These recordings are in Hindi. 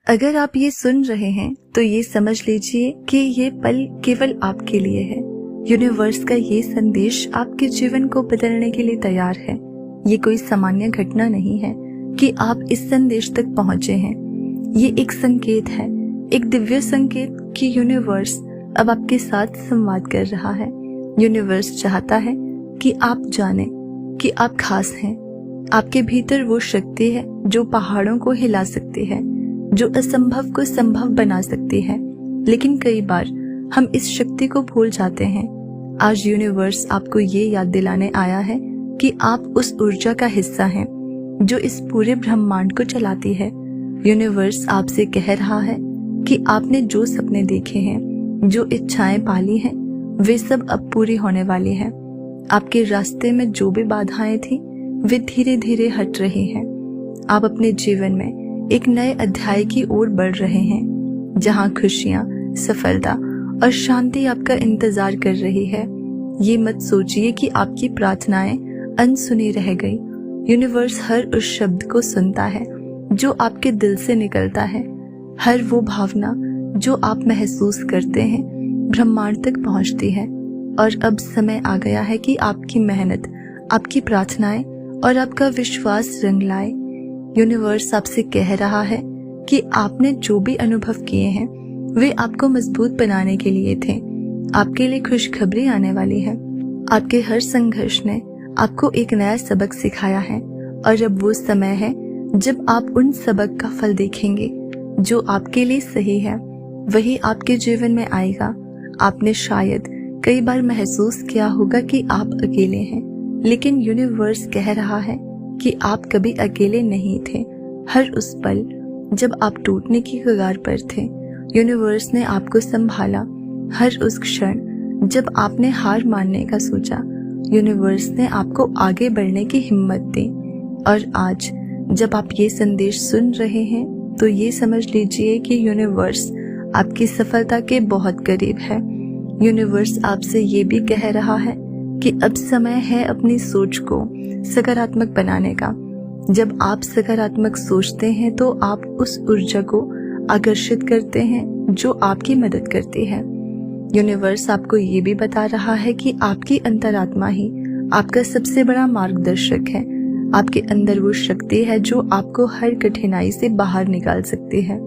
अगर आप ये सुन रहे हैं तो ये समझ लीजिए कि ये पल केवल आपके लिए है। यूनिवर्स का ये संदेश आपके जीवन को बदलने के लिए तैयार है। ये कोई सामान्य घटना नहीं है कि आप इस संदेश तक पहुंचे हैं। ये एक संकेत है, एक दिव्य संकेत कि यूनिवर्स अब आपके साथ संवाद कर रहा है। यूनिवर्स चाहता है कि आप जानें कि आप खास हैं। आपके भीतर वो शक्ति है जो पहाड़ों को हिला सकती है, जो असंभव को संभव बना सकती है। लेकिन कई बार हम इस शक्ति को भूल जाते हैं। आज यूनिवर्स आपको ये याद दिलाने आया है कि आप उस ऊर्जा का हिस्सा हैं जो इस पूरे ब्रह्मांड को चलाती है। यूनिवर्स आपसे कह रहा है कि आपने जो सपने देखे हैं, जो इच्छाएं पाली हैं, वे सब अब पूरी होने वाली हैं। आपके रास्ते में जो भी बाधाएं थी वे धीरे धीरे हट रही हैं। आप अपने जीवन में एक नए अध्याय की ओर बढ़ रहे हैं, जहां खुशियां, सफलता और शांति आपका इंतजार कर रही है। ये मत सोचिए कि आपकी प्रार्थनाएं अनसुनी रह गई। यूनिवर्स हर उस शब्द को सुनता है जो आपके दिल से निकलता है। हर वो भावना जो आप महसूस करते हैं ब्रह्मांड तक पहुंचती है। और अब समय आ गया है कि आपकी मेहनत, आपकी प्रार्थनाएं और आपका विश्वास रंग लाए। यूनिवर्स आपसे कह रहा है कि आपने जो भी अनुभव किए हैं वे आपको मजबूत बनाने के लिए थे। आपके लिए खुशखबरी आने वाली है। आपके हर संघर्ष ने आपको एक नया सबक सिखाया है और अब वो समय है जब आप उन सबक का फल देखेंगे। जो आपके लिए सही है वही आपके जीवन में आएगा। आपने शायद कई बार महसूस किया होगा कि आप अकेले हैं, लेकिन यूनिवर्स कह रहा है कि आप कभी अकेले नहीं थे। हर उस पल जब आप टूटने की कगार पर थे, यूनिवर्स ने आपको संभाला। हर उस क्षण जब आपने हार मानने का सोचा, यूनिवर्स ने आपको आगे बढ़ने की हिम्मत दी। और आज जब आप ये संदेश सुन रहे हैं तो ये समझ लीजिए कि यूनिवर्स आपकी सफलता के बहुत करीब है। यूनिवर्स आपसे ये भी कह रहा है कि अब समय है अपनी सोच को सकारात्मक बनाने का। जब आप सकारात्मक सोचते हैं तो आप उस ऊर्जा को आकर्षित करते हैं जो आपकी मदद करती है। यूनिवर्स आपको ये भी बता रहा है कि आपकी अंतरात्मा ही आपका सबसे बड़ा मार्गदर्शक है। आपके अंदर वो शक्ति है जो आपको हर कठिनाई से बाहर निकाल सकती है।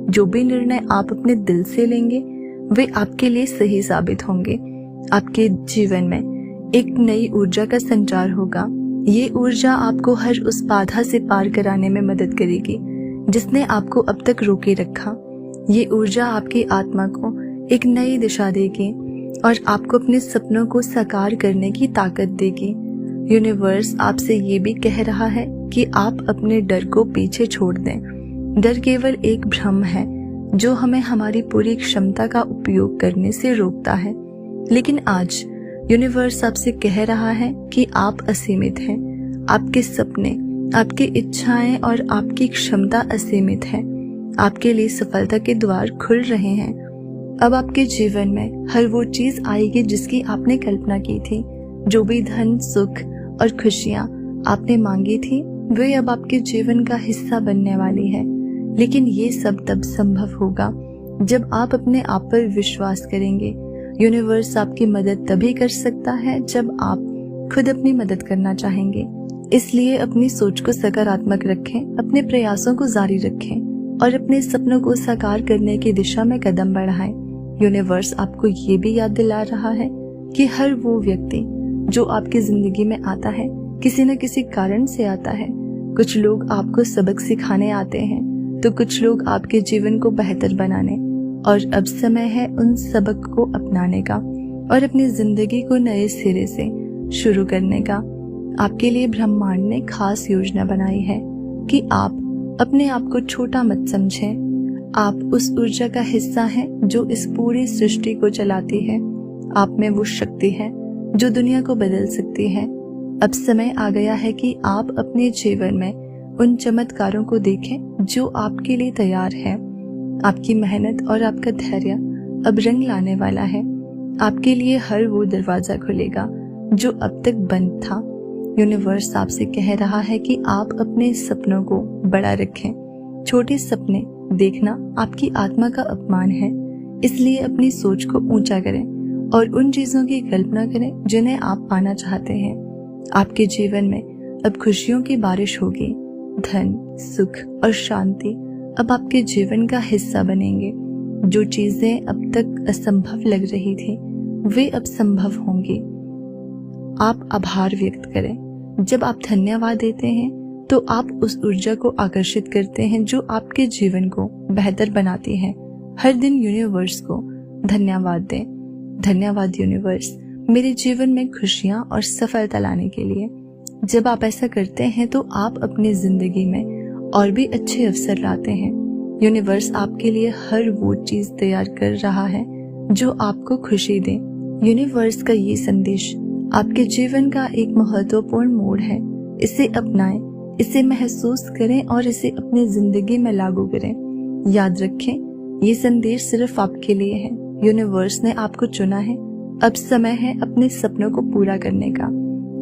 जो भी निर्णय आप अपने दिल से लेंगे वे आपके लिए सही साबित होंगे। आपके जीवन में एक नई ऊर्जा का संचार होगा। ये ऊर्जा आपको हर उस बाधा से पार कराने में मदद करेगी जिसने आपको अब तक रोके रखा। ये ऊर्जा आपकी आत्मा को एक नई दिशा देगी और आपको अपने सपनों को साकार करने की ताकत देगी। यूनिवर्स आपसे ये भी कह रहा है कि आप अपने डर को पीछे छोड़ दें। डर केवल एक भ्रम है जो हमें हमारी पूरी क्षमता का उपयोग करने से रोकता है। लेकिन आज यूनिवर्स आपसे कह रहा है कि आप असीमित हैं। आपके सपने, आपकी इच्छाएं और आपकी क्षमता असीमित है। आपके लिए सफलता के द्वार खुल रहे हैं। अब आपके जीवन में हर वो चीज आएगी जिसकी आपने कल्पना की थी। जो भी धन, सुख और खुशियां आपने मांगी थी वे अब आपके जीवन का हिस्सा बनने वाली है। लेकिन ये सब तब संभव होगा जब आप अपने आप पर विश्वास करेंगे। यूनिवर्स आपकी मदद तभी कर सकता है जब आप खुद अपनी मदद करना चाहेंगे। इसलिए अपनी सोच को सकारात्मक रखें, अपने प्रयासों को जारी रखें और अपने सपनों को साकार करने की दिशा में कदम बढ़ाएं। यूनिवर्स आपको ये भी याद दिला रहा है कि हर वो व्यक्ति जो आपकी जिंदगी में आता है किसी न किसी कारण से आता है। कुछ लोग आपको सबक सिखाने आते हैं तो कुछ लोग आपके जीवन को बेहतर बनाने। और अब समय है उन सबक को अपनाने का और अपनी जिंदगी को नए सिरे से शुरू करने का। आपके लिए ब्रह्मांड ने खास योजना बनाई है कि आप अपने आप को छोटा मत समझें। आप उस ऊर्जा का हिस्सा हैं जो इस पूरी सृष्टि को चलाती है। आप में वो शक्ति है जो दुनिया को बदल सकती है। अब समय आ गया है कि आप अपने जीवन में उन चमत्कारों को देखें जो आपके लिए तैयार है। आपकी मेहनत और आपका धैर्य अब रंग लाने वाला है। आपके लिए हर वो दरवाजा खुलेगा जो अब तक बंद था। यूनिवर्स आपसे कह रहा है कि आप अपने सपनों को बड़ा रखें। छोटे सपने देखना आपकी आत्मा का अपमान है, इसलिए अपनी सोच को ऊंचा करें और उन चीजों की कल्पना करें जिन्हें आप पाना चाहते हैं। आपके जीवन में अब खुशियों की बारिश होगी। धन, सुख और शांति अब आपके जीवन का हिस्सा बनेंगे। जो चीजें अब तक असंभव लग रही थी वे अब संभव होंगी। आप आभार व्यक्त करें। जब आप धन्यवाद देते हैं तो आप उस ऊर्जा को आकर्षित करते हैं जो आपके जीवन को बेहतर बनाती है। हर दिन यूनिवर्स को धन्यवाद दें। धन्यवाद यूनिवर्स, मेरे जीवन में खुशियां और सफलता लाने के लिए। जब आप ऐसा करते हैं तो आप अपनी जिंदगी में और भी अच्छे अवसर लाते हैं। यूनिवर्स आपके लिए हर वो चीज तैयार कर रहा है जो आपको खुशी दे। यूनिवर्स का ये संदेश आपके जीवन का एक महत्वपूर्ण मोड़ है। इसे अपनाएं, इसे महसूस करें और इसे अपनी जिंदगी में लागू करें। याद रखें, ये संदेश सिर्फ आपके लिए है। यूनिवर्स ने आपको चुना है। अब समय है अपने सपनों को पूरा करने का।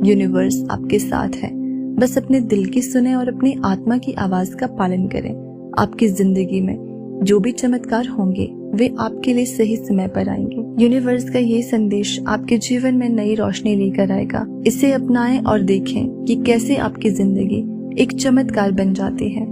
यूनिवर्स आपके साथ है। बस अपने दिल की सुने और अपनी आत्मा की आवाज का पालन करें। आपकी जिंदगी में जो भी चमत्कार होंगे वे आपके लिए सही समय पर आएंगे। यूनिवर्स का ये संदेश आपके जीवन में नई रोशनी लेकर आएगा। इसे अपनाएं और देखें कि कैसे आपकी जिंदगी एक चमत्कार बन जाती है।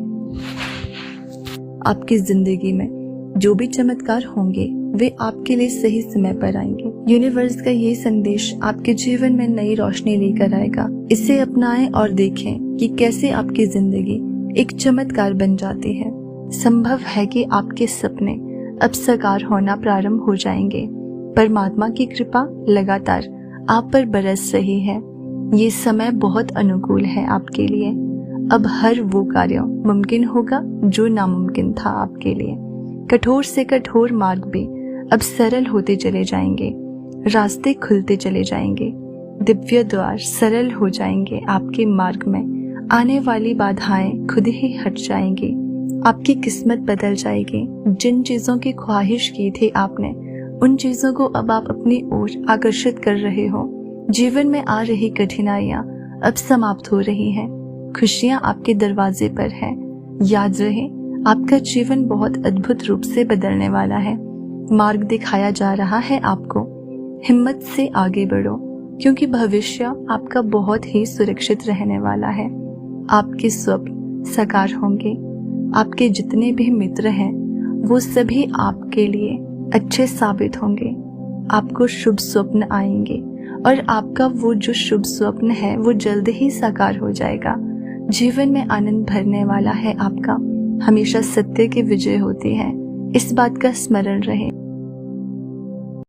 आपकी जिंदगी में जो भी चमत्कार होंगे वे आपके लिए सही समय पर आएंगे। यूनिवर्स का ये संदेश आपके जीवन में नई रोशनी लेकर आएगा। इसे अपनाएं और देखें कि कैसे आपकी जिंदगी एक चमत्कार बन जाती है। संभव है कि आपके सपने अब साकार होना प्रारंभ हो जाएंगे। परमात्मा की कृपा लगातार आप पर बरस रही है। ये समय बहुत अनुकूल है आपके लिए। अब हर वो कार्य मुमकिन होगा जो नामुमकिन था आपके लिए। कठोर से कठोर मार्ग भी अब सरल होते चले जाएंगे। रास्ते खुलते चले जाएंगे। दिव्य द्वार सरल हो जाएंगे। आपके मार्ग में आने वाली बाधाएं खुद ही हट जाएंगी। आपकी किस्मत बदल जाएगी। जिन चीजों की ख्वाहिश की थी आपने, उन चीजों को अब आप अपनी ओर आकर्षित कर रहे हो। जीवन में आ रही कठिनाइयां अब समाप्त हो रही हैं। खुशियां आपके दरवाजे पर है। याद रहे, आपका जीवन बहुत अद्भुत रूप से बदलने वाला है। मार्ग दिखाया जा रहा है आपको। हिम्मत से आगे बढ़ो, क्योंकि भविष्य आपका बहुत ही सुरक्षित रहने वाला है। आपके स्वप्न साकार होंगे। आपके जितने भी मित्र हैं वो सभी आपके लिए अच्छे साबित होंगे। आपको शुभ स्वप्न आएंगे और आपका वो जो शुभ स्वप्न है वो जल्द ही साकार हो जाएगा। जीवन में आनंद भरने वाला है आपका। हमेशा सत्य की विजय होती है, इस बात का स्मरण रहे।